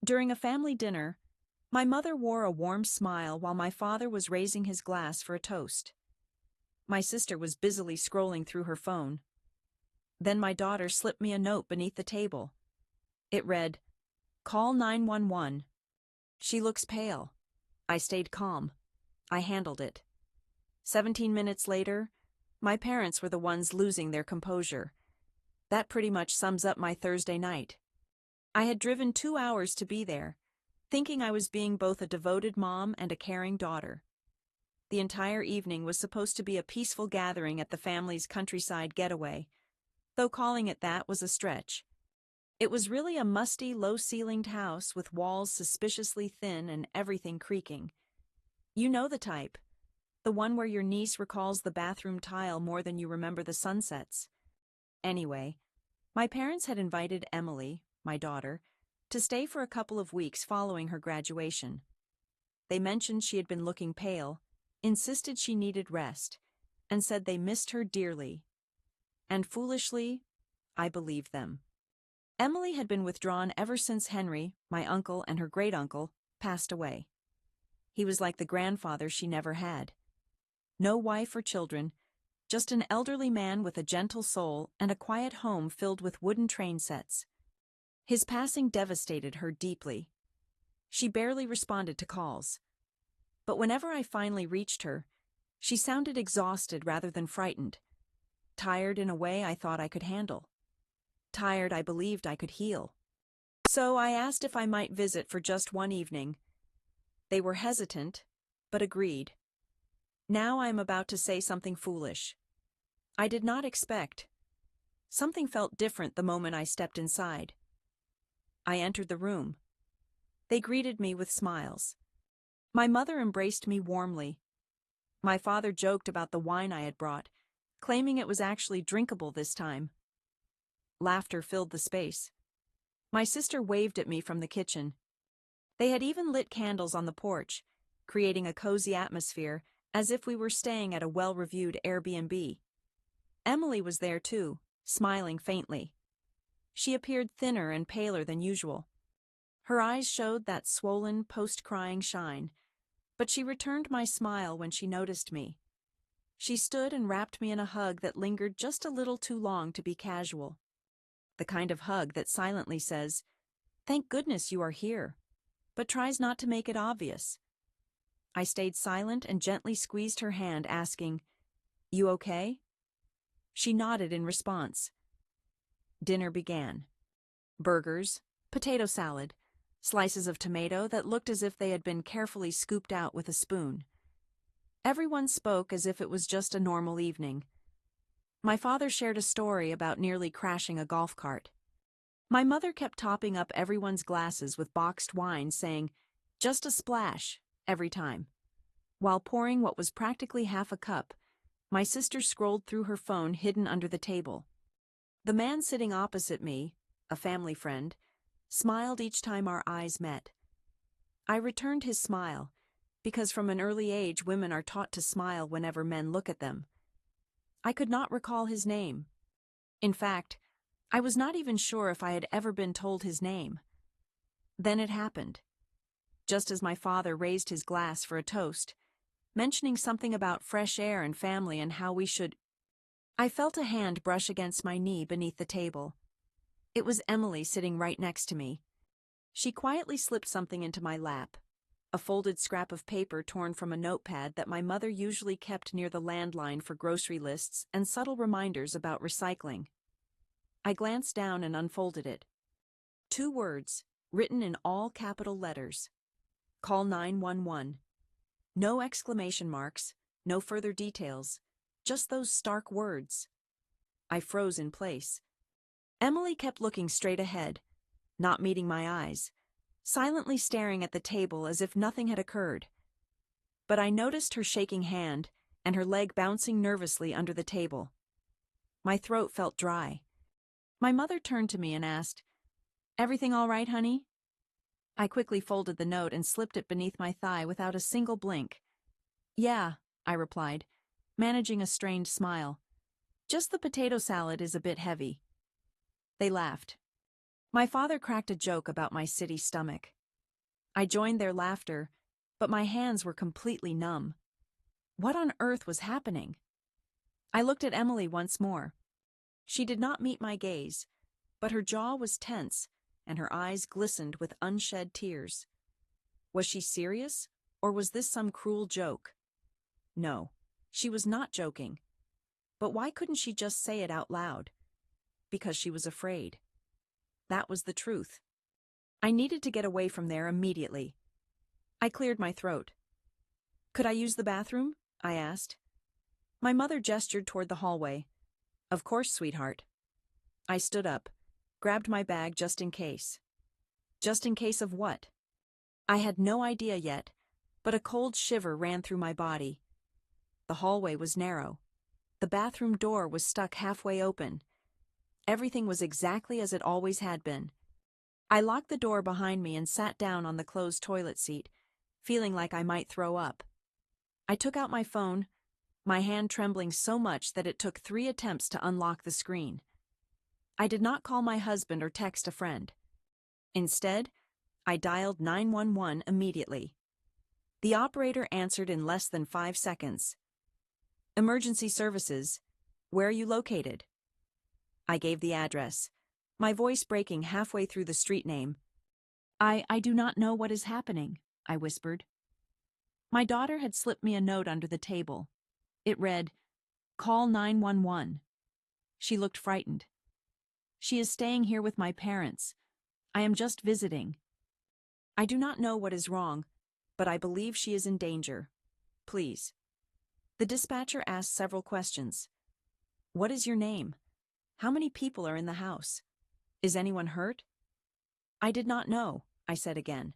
During a family dinner, my mother wore a warm smile while my father was raising his glass for a toast. My sister was busily scrolling through her phone. Then my daughter slipped me a note beneath the table. It read, "Call 911. She looks pale." I stayed calm. I handled it. 17 minutes later, my parents were the ones losing their composure. That pretty much sums up my Thursday night. I had driven 2 hours to be there, thinking I was being both a devoted mom and a caring daughter. The entire evening was supposed to be a peaceful gathering at the family's countryside getaway, though calling it that was a stretch. It was really a musty, low-ceilinged house with walls suspiciously thin and everything creaking. You know the type. The one where your niece recalls the bathroom tile more than you remember the sunsets. Anyway, my parents had invited Emily, my daughter, to stay for a couple of weeks following her graduation. They mentioned she had been looking pale, insisted she needed rest, and said they missed her dearly. And foolishly, I believed them. Emily had been withdrawn ever since Henry, my uncle and her great-uncle, passed away. He was like the grandfather she never had. No wife or children, just an elderly man with a gentle soul and a quiet home filled with wooden train sets. His passing devastated her deeply. She barely responded to calls. But whenever I finally reached her, she sounded exhausted rather than frightened. Tired in a way I thought I could handle. Tired I believed I could heal. So I asked if I might visit for just one evening. They were hesitant, but agreed. Now I am about to say something foolish. I did not expect. Something felt different the moment I stepped inside. I entered the room. They greeted me with smiles. My mother embraced me warmly. My father joked about the wine I had brought, claiming it was actually drinkable this time. Laughter filled the space. My sister waved at me from the kitchen. They had even lit candles on the porch, creating a cozy atmosphere as if we were staying at a well-reviewed Airbnb. Emily was there too, smiling faintly. She appeared thinner and paler than usual. Her eyes showed that swollen, post-crying shine, but she returned my smile when she noticed me. She stood and wrapped me in a hug that lingered just a little too long to be casual. The kind of hug that silently says, "Thank goodness you are here," but tries not to make it obvious. I stayed silent and gently squeezed her hand, asking, "You okay?" She nodded in response. Dinner began. Burgers, potato salad, slices of tomato that looked as if they had been carefully scooped out with a spoon. Everyone spoke as if it was just a normal evening. My father shared a story about nearly crashing a golf cart. My mother kept topping up everyone's glasses with boxed wine, saying, "Just a splash," every time. While pouring what was practically half a cup, my sister scrolled through her phone hidden under the table. The man sitting opposite me, a family friend, smiled each time our eyes met. I returned his smile, because from an early age women are taught to smile whenever men look at them. I could not recall his name. In fact, I was not even sure if I had ever been told his name. Then it happened. Just as my father raised his glass for a toast, mentioning something about fresh air and family and how we should... I felt a hand brush against my knee beneath the table. It was Emily sitting right next to me. She quietly slipped something into my lap, a folded scrap of paper torn from a notepad that my mother usually kept near the landline for grocery lists and subtle reminders about recycling. I glanced down and unfolded it. 2 words, written in all capital letters. "Call 911. No exclamation marks, no further details, just those stark words. I froze in place. Emily kept looking straight ahead, not meeting my eyes, silently staring at the table as if nothing had occurred. But I noticed her shaking hand and her leg bouncing nervously under the table. My throat felt dry. My mother turned to me and asked, "Everything all right, honey?" I quickly folded the note and slipped it beneath my thigh without a single blink. "Yeah," I replied, managing a strained smile. "Just the potato salad is a bit heavy." They laughed. My father cracked a joke about my city stomach. I joined their laughter, but my hands were completely numb. What on earth was happening? I looked at Emily once more. She did not meet my gaze, but her jaw was tense and her eyes glistened with unshed tears. Was she serious, or was this some cruel joke? No, she was not joking. But why couldn't she just say it out loud? Because she was afraid. That was the truth. I needed to get away from there immediately. I cleared my throat. Could I use the bathroom? I asked. My mother gestured toward the hallway. Of course, sweetheart. I stood up, grabbed my bag just in case. Just in case of what? I had no idea yet, but a cold shiver ran through my body. The hallway was narrow. The bathroom door was stuck halfway open. Everything was exactly as it always had been. I locked the door behind me and sat down on the closed toilet seat, feeling like I might throw up. I took out my phone, my hand trembling so much that it took 3 attempts to unlock the screen. I did not call my husband or text a friend. Instead, I dialed 911 immediately. The operator answered in less than 5 seconds. Emergency services. Where are you located? I gave the address, my voice breaking halfway through the street name. I do not know what is happening, I whispered. My daughter had slipped me a note under the table. It read, "Call 911. She looked frightened. She is staying here with my parents. I am just visiting. I do not know what is wrong, but I believe she is in danger. Please." The dispatcher asked several questions. What is your name? How many people are in the house? Is anyone hurt? I did not know, I said again.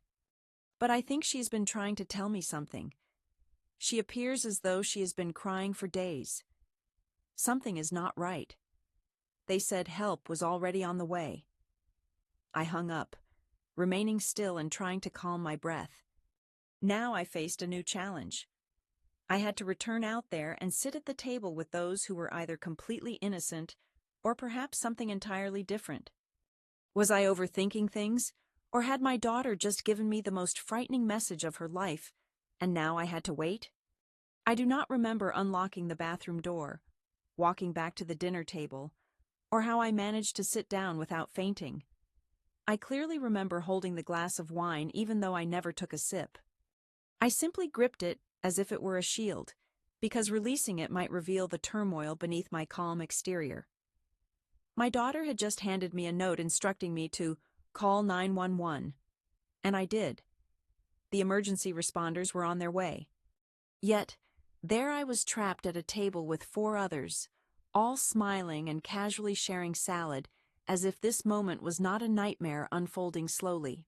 But I think she has been trying to tell me something. She appears as though she has been crying for days. Something is not right. They said help was already on the way. I hung up, remaining still and trying to calm my breath. Now I faced a new challenge. I had to return out there and sit at the table with those who were either completely innocent or perhaps something entirely different. Was I overthinking things, or had my daughter just given me the most frightening message of her life, and now I had to wait? I do not remember unlocking the bathroom door, walking back to the dinner table, or how I managed to sit down without fainting. I clearly remember holding the glass of wine even though I never took a sip. I simply gripped it as if it were a shield, because releasing it might reveal the turmoil beneath my calm exterior. My daughter had just handed me a note instructing me to call 911, and I did. The emergency responders were on their way. Yet, there I was trapped at a table with 4 others, all smiling and casually sharing salad, as if this moment was not a nightmare unfolding slowly.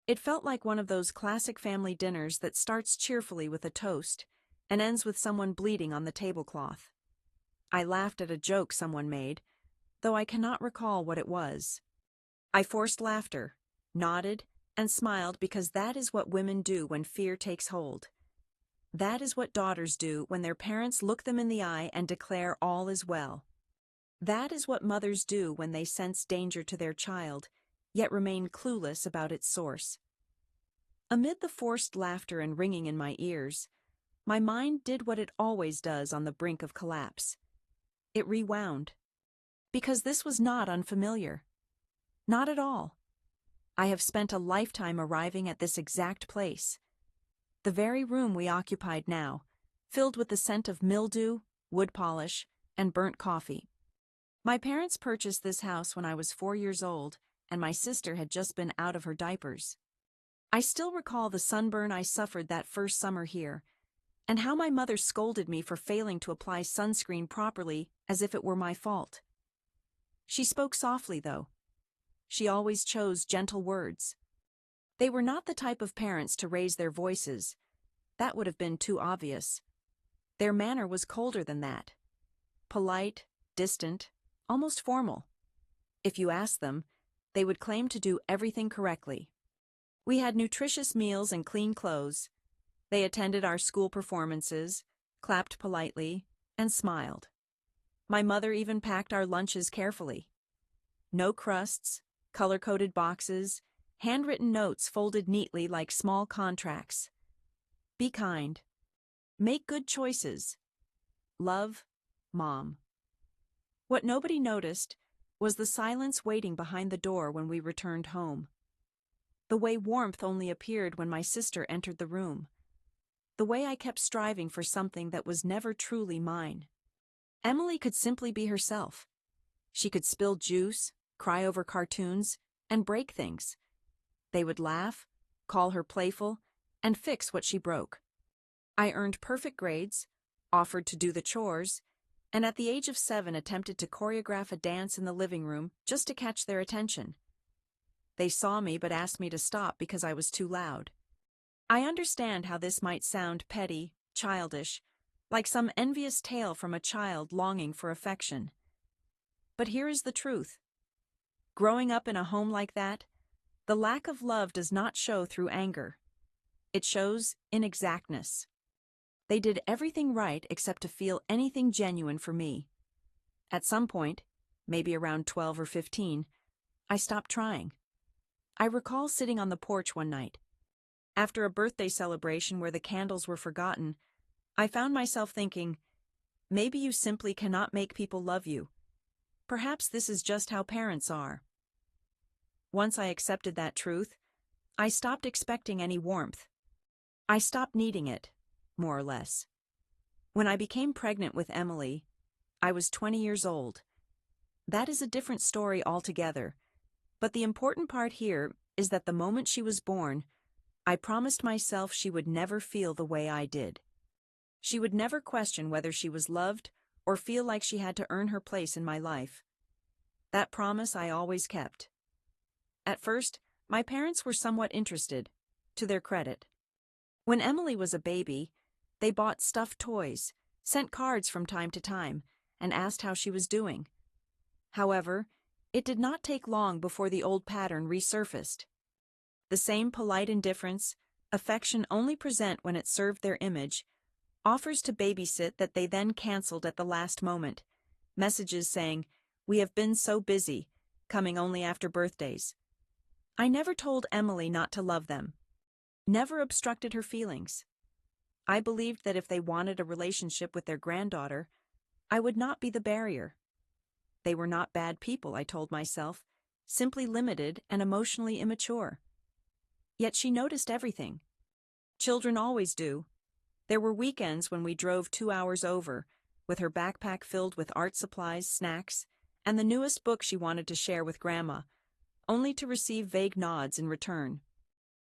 It felt like one of those classic family dinners that starts cheerfully with a toast and ends with someone bleeding on the tablecloth. I laughed at a joke someone made, though I cannot recall what it was. I forced laughter, nodded, and smiled because that is what women do when fear takes hold. That is what daughters do when their parents look them in the eye and declare all is well. That is what mothers do when they sense danger to their child, yet remain clueless about its source. Amid the forced laughter and ringing in my ears, my mind did what it always does on the brink of collapse. It rewound. Because this was not unfamiliar. Not at all. I have spent a lifetime arriving at this exact place. The very room we occupied now, filled with the scent of mildew, wood polish, and burnt coffee. My parents purchased this house when I was 4 years old, and my sister had just been out of her diapers. I still recall the sunburn I suffered that first summer here, and how my mother scolded me for failing to apply sunscreen properly as if it were my fault. She spoke softly, though. She always chose gentle words. They were not the type of parents to raise their voices. That would have been too obvious. Their manner was colder than that. Polite, distant, almost formal. If you asked them, they would claim to do everything correctly. We had nutritious meals and clean clothes. They attended our school performances, clapped politely, and smiled. My mother even packed our lunches carefully. No crusts, color-coded boxes, handwritten notes folded neatly like small contracts. Be kind. Make good choices. Love, Mom. What nobody noticed was the silence waiting behind the door when we returned home. The way warmth only appeared when my sister entered the room. The way I kept striving for something that was never truly mine. Emily could simply be herself. She could spill juice, cry over cartoons, and break things. They would laugh, call her playful, and fix what she broke. I earned perfect grades, offered to do the chores, and at the age of 7 attempted to choreograph a dance in the living room just to catch their attention. They saw me but asked me to stop because I was too loud. I understand how this might sound petty, childish, like some envious tale from a child longing for affection. But here is the truth. Growing up in a home like that, the lack of love does not show through anger. It shows in exactness. They did everything right except to feel anything genuine for me. At some point, maybe around 12 or 15, I stopped trying. I recall sitting on the porch one night. After a birthday celebration where the candles were forgotten, I found myself thinking, maybe you simply cannot make people love you. Perhaps this is just how parents are. Once I accepted that truth, I stopped expecting any warmth. I stopped needing it, more or less. When I became pregnant with Emily, I was 20 years old. That is a different story altogether, but the important part here is that the moment she was born, I promised myself she would never feel the way I did. She would never question whether she was loved or feel like she had to earn her place in my life. That promise I always kept. At first, my parents were somewhat interested, to their credit. When Emily was a baby, they bought stuffed toys, sent cards from time to time, and asked how she was doing. However, it did not take long before the old pattern resurfaced. The same polite indifference, affection only present when it served their image, offers to babysit that they then canceled at the last moment, messages saying, "We have been so busy," coming only after birthdays. I never told Emily not to love them, never obstructed her feelings. I believed that if they wanted a relationship with their granddaughter, I would not be the barrier. They were not bad people, I told myself, simply limited and emotionally immature. Yet she noticed everything. Children always do. There were weekends when we drove 2 hours over, with her backpack filled with art supplies, snacks, and the newest book she wanted to share with Grandma, only to receive vague nods in return.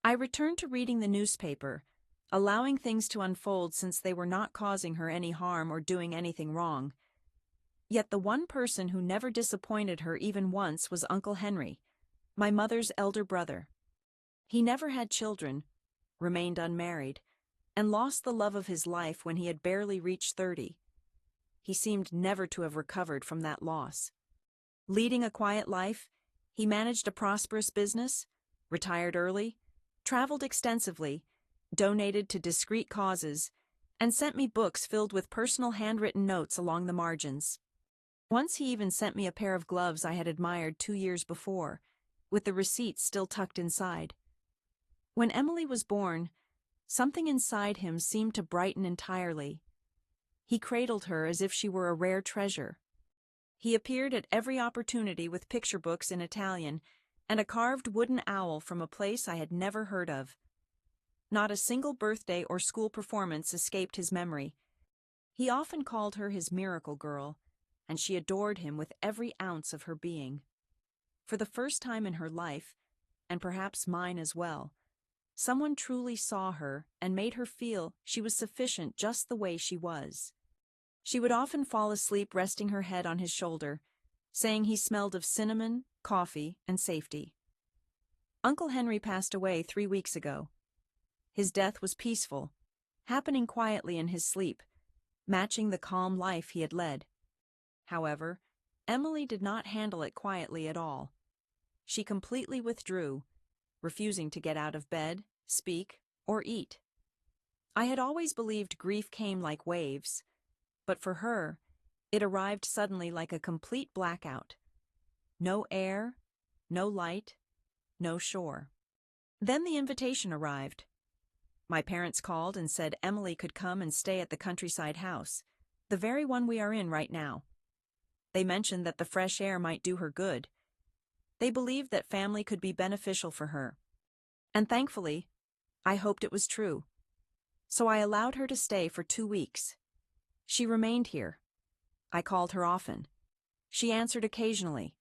I returned to reading the newspaper, allowing things to unfold since they were not causing her any harm or doing anything wrong. Yet the one person who never disappointed her even once was Uncle Henry, my mother's elder brother. He never had children, remained unmarried, and lost the love of his life when he had barely reached 30. He seemed never to have recovered from that loss. Leading a quiet life, he managed a prosperous business, retired early, traveled extensively, donated to discreet causes, and sent me books filled with personal handwritten notes along the margins. Once he even sent me a pair of gloves I had admired 2 years before, with the receipts still tucked inside. When Emily was born, something inside him seemed to brighten entirely. He cradled her as if she were a rare treasure. He appeared at every opportunity with picture books in Italian and a carved wooden owl from a place I had never heard of. Not a single birthday or school performance escaped his memory. He often called her his miracle girl, and she adored him with every ounce of her being. For the first time in her life, and perhaps mine as well, someone truly saw her and made her feel she was sufficient just the way she was. She would often fall asleep resting her head on his shoulder, saying he smelled of cinnamon, coffee, and safety. Uncle Henry passed away 3 weeks ago. His death was peaceful, happening quietly in his sleep, matching the calm life he had led. However, Emily did not handle it quietly at all. She completely withdrew, refusing to get out of bed, speak, or eat. I had always believed grief came like waves, but for her, it arrived suddenly like a complete blackout. No air, no light, no shore. Then the invitation arrived. My parents called and said Emily could come and stay at the countryside house, the very one we are in right now. They mentioned that the fresh air might do her good. They believed that family could be beneficial for her. And thankfully, I hoped it was true. So I allowed her to stay for 2 weeks. She remained here. I called her often. She answered occasionally.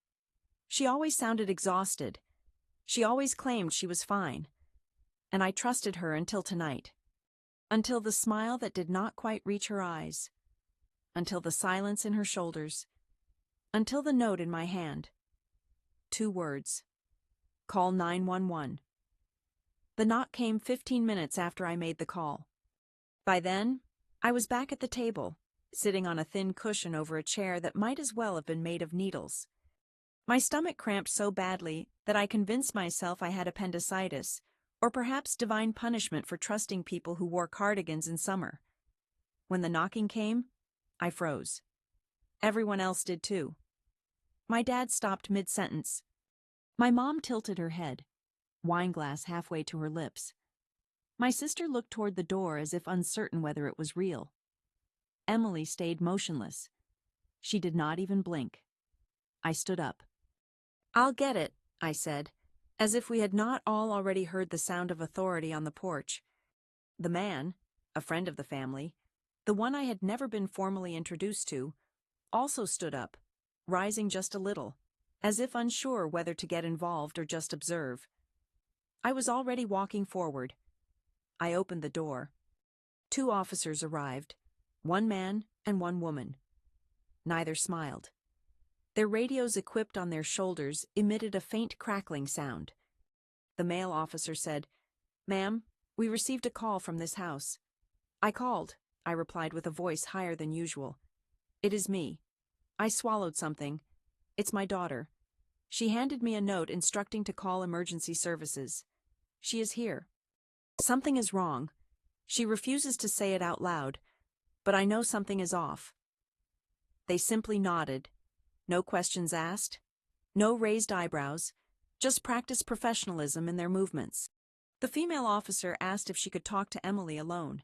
She always sounded exhausted. She always claimed she was fine. And I trusted her until tonight. Until the smile that did not quite reach her eyes. Until the silence in her shoulders. Until the note in my hand. 2 words. Call 911. The knock came 15 minutes after I made the call. By then, I was back at the table, sitting on a thin cushion over a chair that might as well have been made of needles. My stomach cramped so badly that I convinced myself I had appendicitis, or perhaps divine punishment for trusting people who wore cardigans in summer. When the knocking came, I froze. Everyone else did too. My dad stopped mid-sentence. My mom tilted her head, wineglass halfway to her lips. My sister looked toward the door as if uncertain whether it was real. Emily stayed motionless. She did not even blink. I stood up. "I'll get it," I said, as if we had not all already heard the sound of authority on the porch. The man, a friend of the family, the one I had never been formally introduced to, also stood up, rising just a little, as if unsure whether to get involved or just observe. I was already walking forward. I opened the door. 2 officers arrived, 1 man and 1 woman. Neither smiled. Their radios equipped on their shoulders emitted a faint crackling sound. The male officer said, "Ma'am, we received a call from this house." "I called," I replied with a voice higher than usual. "It is me. I swallowed something. It's my daughter. She handed me a note instructing to call emergency services. She is here. Something is wrong. She refuses to say it out loud, but I know something is off." They simply nodded. No questions asked. No raised eyebrows. Just practiced professionalism in their movements. The female officer asked if she could talk to Emily alone.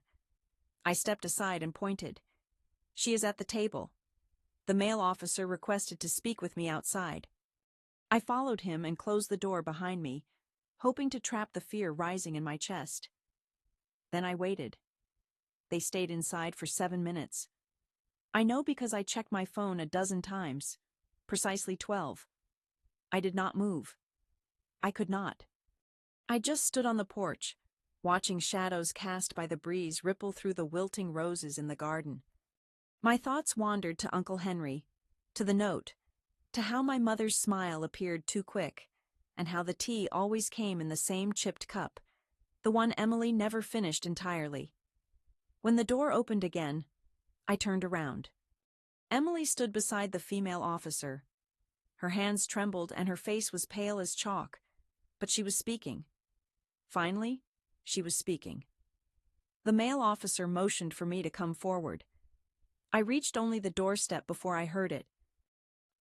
I stepped aside and pointed. "She is at the table." The male officer requested to speak with me outside. I followed him and closed the door behind me, hoping to trap the fear rising in my chest. Then I waited. They stayed inside for 7 minutes. I know because I checked my phone a dozen times. Precisely 12. I did not move. I could not. I just stood on the porch, watching shadows cast by the breeze ripple through the wilting roses in the garden. My thoughts wandered to Uncle Henry, to the note, to how my mother's smile appeared too quick, and how the tea always came in the same chipped cup, the one Emily never finished entirely. When the door opened again, I turned around. Emily stood beside the female officer. Her hands trembled and her face was pale as chalk, but she was speaking. Finally, she was speaking. The male officer motioned for me to come forward. I reached only the doorstep before I heard it.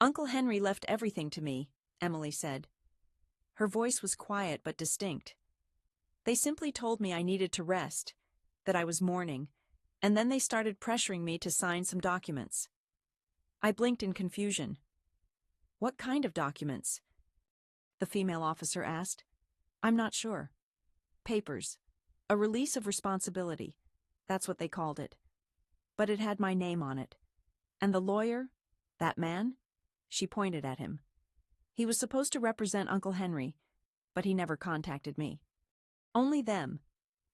"Uncle Henry left everything to me," Emily said. Her voice was quiet but distinct. "They simply told me I needed to rest, that I was mourning, and then they started pressuring me to sign some documents." I blinked in confusion. "What kind of documents?" the female officer asked. "I'm not sure." "Papers. A release of responsibility. That's what they called it. But it had my name on it. And the lawyer, that man?" She pointed at him. "He was supposed to represent Uncle Henry, but he never contacted me. Only them.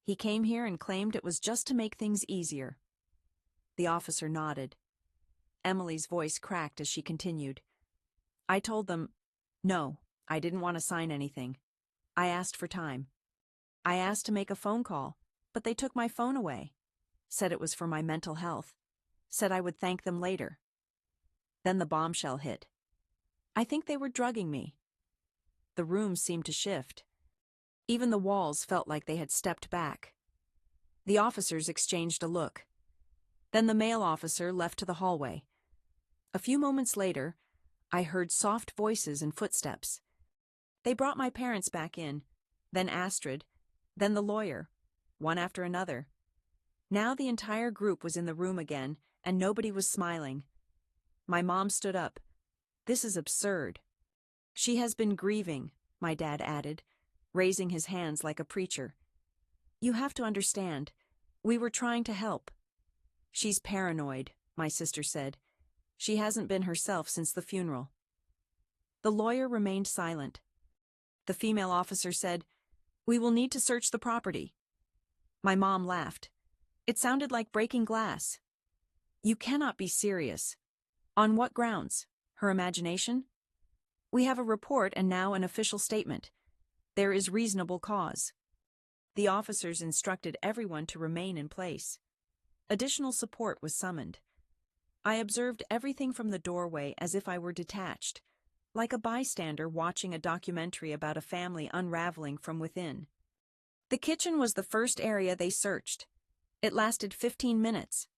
He came here and claimed it was just to make things easier." The officer nodded. Emily's voice cracked as she continued. "I told them, no, I didn't want to sign anything. I asked for time. I asked to make a phone call, but they took my phone away. Said it was for my mental health. Said I would thank them later." Then the bombshell hit. I think they were drugging me. The room seemed to shift. Even the walls felt like they had stepped back. The officers exchanged a look. Then the male officer left to the hallway. A few moments later, I heard soft voices and footsteps. They brought my parents back in, then Astrid, then the lawyer, one after another. Now the entire group was in the room again, and nobody was smiling. My mom stood up. "This is absurd." "She has been grieving," my dad added, raising his hands like a preacher. "You have to understand. We were trying to help." "She's paranoid," my sister said. "She hasn't been herself since the funeral." The lawyer remained silent. The female officer said, "We will need to search the property." My mom laughed. It sounded like breaking glass. "You cannot be serious." "On what grounds? Her imagination?" "We have a report and now an official statement. There is reasonable cause." The officers instructed everyone to remain in place. Additional support was summoned. I observed everything from the doorway as if I were detached, like a bystander watching a documentary about a family unraveling from within. The kitchen was the first area they searched. It lasted 15 minutes.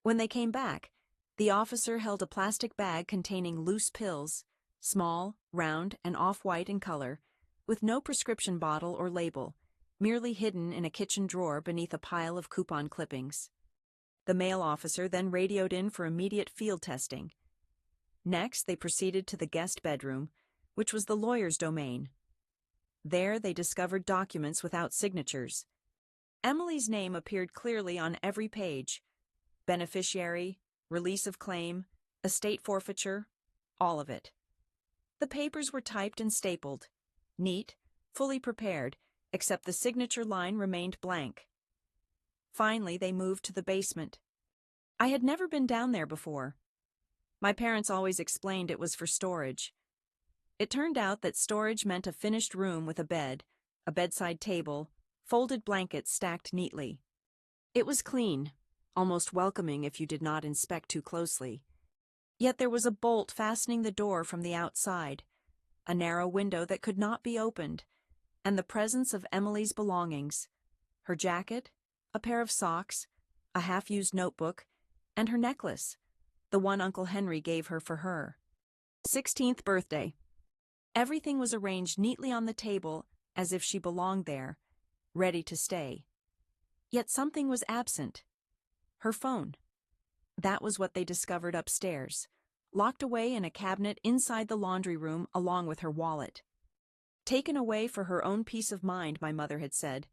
When they came back, the officer held a plastic bag containing loose pills, small, round, and off-white in color, with no prescription bottle or label, merely hidden in a kitchen drawer beneath a pile of coupon clippings. The male officer then radioed in for immediate field testing. Next, they proceeded to the guest bedroom, which was the lawyer's domain. There, they discovered documents without signatures. Emily's name appeared clearly on every page. Beneficiary, release of claim, estate forfeiture, all of it. The papers were typed and stapled, neat, fully prepared, except the signature line remained blank. Finally, they moved to the basement. I had never been down there before. My parents always explained it was for storage. It turned out that storage meant a finished room with a bed, a bedside table, folded blankets stacked neatly. It was clean, almost welcoming if you did not inspect too closely. Yet there was a bolt fastening the door from the outside, a narrow window that could not be opened, and the presence of Emily's belongings: her jacket, a pair of socks, a half-used notebook, and her necklace, the one Uncle Henry gave her for her 16th birthday. Everything was arranged neatly on the table as if she belonged there, ready to stay. Yet something was absent. Her phone. That was what they discovered upstairs, locked away in a cabinet inside the laundry room along with her wallet. Taken away for her own peace of mind, my mother had said.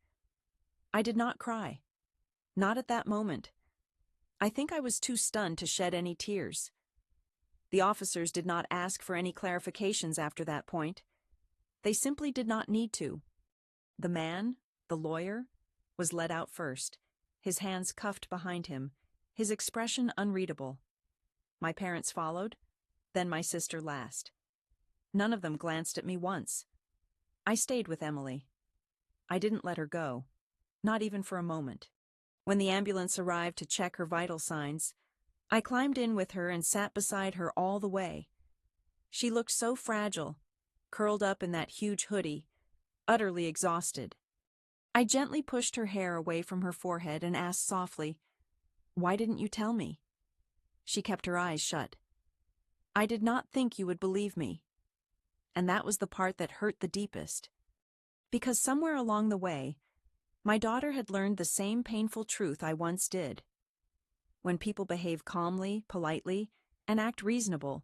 I did not cry. Not at that moment. I think I was too stunned to shed any tears. The officers did not ask for any clarifications after that point. They simply did not need to. The man, the lawyer, was led out first, his hands cuffed behind him, his expression unreadable. My parents followed, then my sister last. None of them glanced at me once. I stayed with Emily. I didn't let her go, not even for a moment. When the ambulance arrived to check her vital signs, I climbed in with her and sat beside her all the way. She looked so fragile, curled up in that huge hoodie, utterly exhausted. I gently pushed her hair away from her forehead and asked softly, "Why didn't you tell me?" She kept her eyes shut. "I did not think you would believe me." And that was the part that hurt the deepest. Because somewhere along the way, my daughter had learned the same painful truth I once did. When people behave calmly, politely, and act reasonable,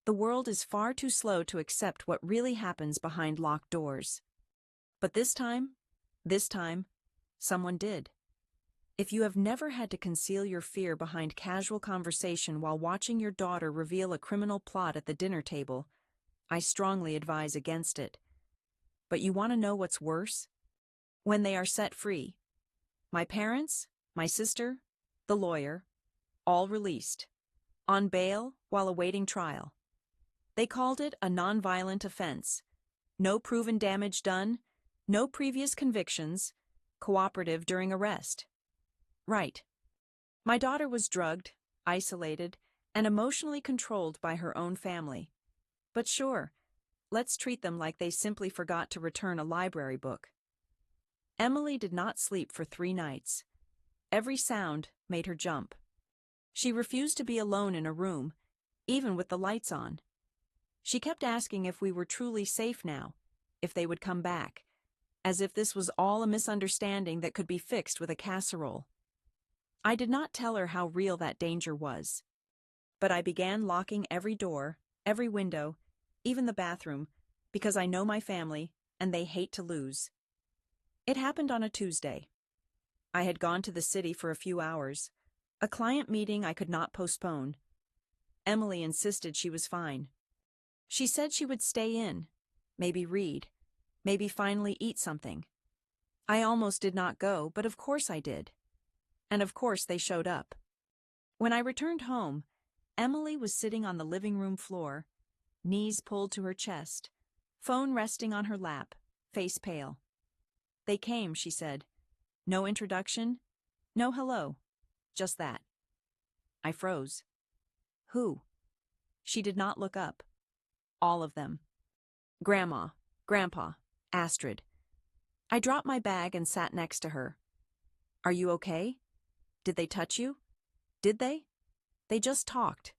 the world is far too slow to accept what really happens behind locked doors. But this time, someone did. If you have never had to conceal your fear behind casual conversation while watching your daughter reveal a criminal plot at the dinner table, I strongly advise against it. But you want to know what's worse? When they are set free. My parents, my sister, the lawyer, all released, on bail while awaiting trial. They called it a nonviolent offense. No proven damage done, no previous convictions, cooperative during arrest. Right. My daughter was drugged, isolated, and emotionally controlled by her own family. But sure, let's treat them like they simply forgot to return a library book. Emily did not sleep for 3 nights. Every sound made her jump. She refused to be alone in a room, even with the lights on. She kept asking if we were truly safe now, if they would come back, as if this was all a misunderstanding that could be fixed with a casserole. I did not tell her how real that danger was, but I began locking every door, every window, even the bathroom, because I know my family, and they hate to lose. It happened on a Tuesday. I had gone to the city for a few hours, a client meeting I could not postpone. Emily insisted she was fine. She said she would stay in, maybe read, maybe finally eat something. I almost did not go, but of course I did. And of course they showed up. When I returned home, Emily was sitting on the living room floor, knees pulled to her chest, phone resting on her lap, face pale. They came, she said. No introduction, no hello, just that. I froze. Who? She did not look up. All of them. Grandma, Grandpa, Astrid. I dropped my bag and sat next to her. Are you okay? Did they touch you? Did they? They just talked.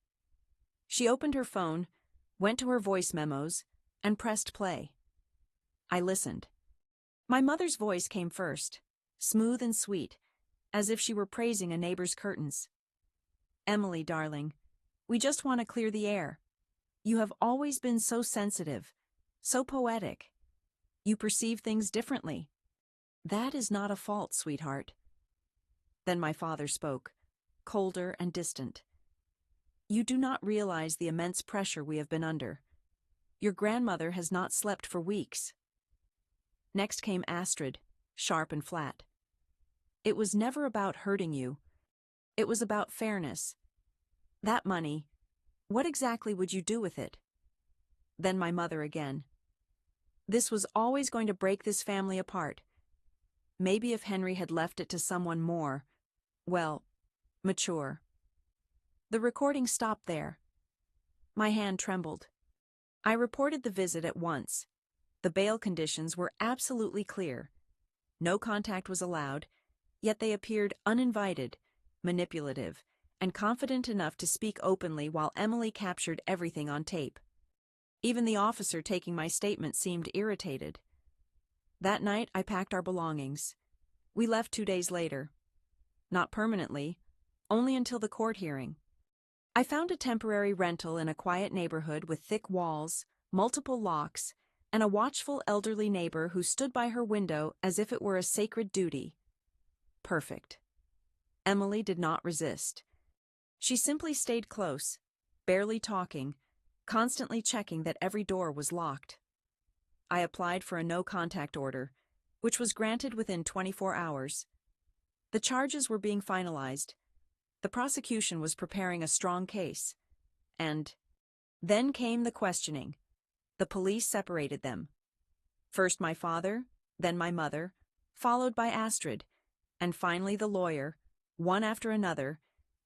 She opened her phone, went to her voice memos, and pressed play. I listened. My mother's voice came first, smooth and sweet, as if she were praising a neighbor's curtains. Emily, darling, we just want to clear the air. You have always been so sensitive, so poetic. You perceive things differently. That is not a fault, sweetheart. Then my father spoke, colder and distant. You do not realize the immense pressure we have been under. Your grandmother has not slept for weeks. Next came Astrid, sharp and flat. It was never about hurting you. It was about fairness. That money, what exactly would you do with it? Then my mother again. This was always going to break this family apart. Maybe if Henry had left it to someone more, well, mature. The recording stopped there. My hand trembled. I reported the visit at once. The bail conditions were absolutely clear. No contact was allowed, yet they appeared uninvited, manipulative, and confident enough to speak openly while Emily captured everything on tape. Even the officer taking my statement seemed irritated. That night I packed our belongings. We left 2 days later. Not permanently, only until the court hearing. I found a temporary rental in a quiet neighborhood with thick walls, multiple locks, and a watchful elderly neighbor who stood by her window as if it were a sacred duty. Perfect. Emily did not resist. She simply stayed close, barely talking, constantly checking that every door was locked. I applied for a no-contact order, which was granted within 24 hours. The charges were being finalized. The prosecution was preparing a strong case. And then came the questioning. The police separated them. First my father, then my mother, followed by Astrid, and finally the lawyer, one after another,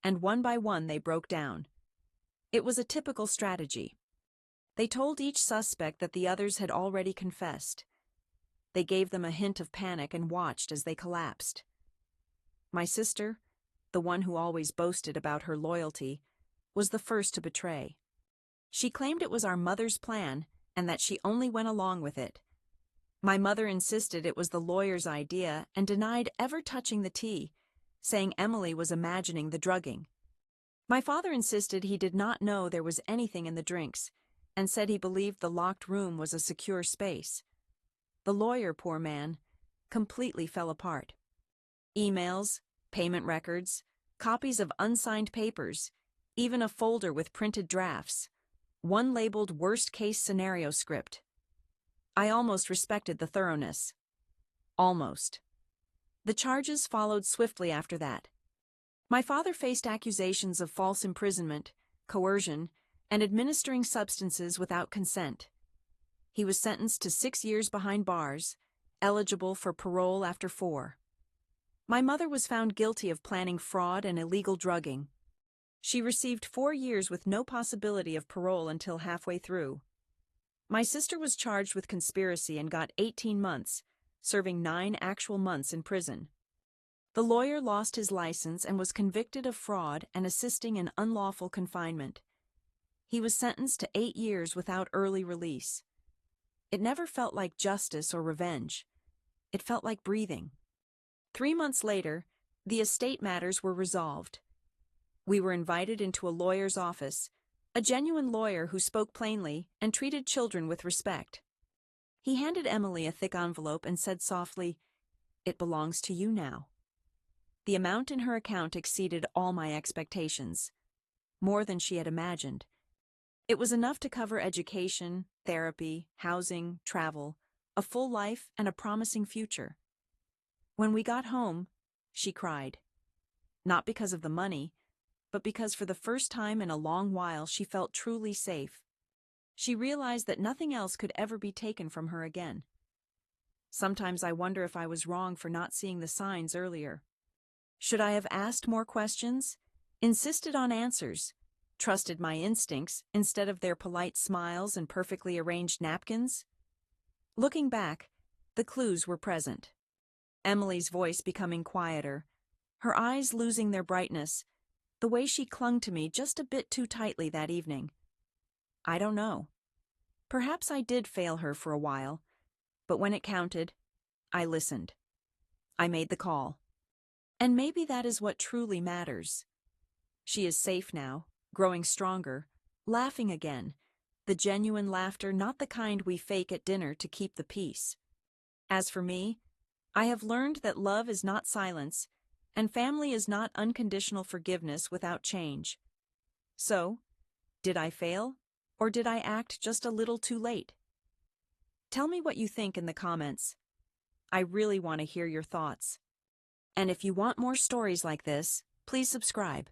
and one by one they broke down. It was a typical strategy. They told each suspect that the others had already confessed. They gave them a hint of panic and watched as they collapsed. My sister, the one who always boasted about her loyalty, was the first to betray. She claimed it was our mother's plan and that she only went along with it. My mother insisted it was the lawyer's idea and denied ever touching the tea, saying Emily was imagining the drugging. My father insisted he did not know there was anything in the drinks and said he believed the locked room was a secure space. The lawyer, poor man, completely fell apart. Emails, payment records, copies of unsigned papers, even a folder with printed drafts, one labeled worst-case scenario script. I almost respected the thoroughness. Almost. The charges followed swiftly after that. My father faced accusations of false imprisonment, coercion, and administering substances without consent. He was sentenced to 6 years behind bars, eligible for parole after 4. My mother was found guilty of planning fraud and illegal drugging. She received 4 years with no possibility of parole until halfway through. My sister was charged with conspiracy and got 18 months, serving 9 actual months in prison. The lawyer lost his license and was convicted of fraud and assisting in unlawful confinement. He was sentenced to 8 years without early release. It never felt like justice or revenge. It felt like breathing. 3 months later, the estate matters were resolved. We were invited into a lawyer's office, a genuine lawyer who spoke plainly and treated children with respect. He handed Emily a thick envelope and said softly, "It belongs to you now." The amount in her account exceeded all my expectations, more than she had imagined. It was enough to cover education, therapy, housing, travel, a full life, and a promising future. When we got home, she cried. Not because of the money, but because for the first time in a long while she felt truly safe. She realized that nothing else could ever be taken from her again. Sometimes I wonder if I was wrong for not seeing the signs earlier. Should I have asked more questions, insisted on answers, trusted my instincts instead of their polite smiles and perfectly arranged napkins? Looking back, the clues were present. Emily's voice becoming quieter, her eyes losing their brightness, the way she clung to me just a bit too tightly that evening. I don't know. Perhaps I did fail her for a while, but when it counted, I listened. I made the call. And maybe that is what truly matters. She is safe now, growing stronger, laughing again, the genuine laughter, not the kind we fake at dinner to keep the peace. As for me, I have learned that love is not silence, and family is not unconditional forgiveness without change. So, did I fail, or did I act just a little too late? Tell me what you think in the comments. I really want to hear your thoughts. And if you want more stories like this, please subscribe.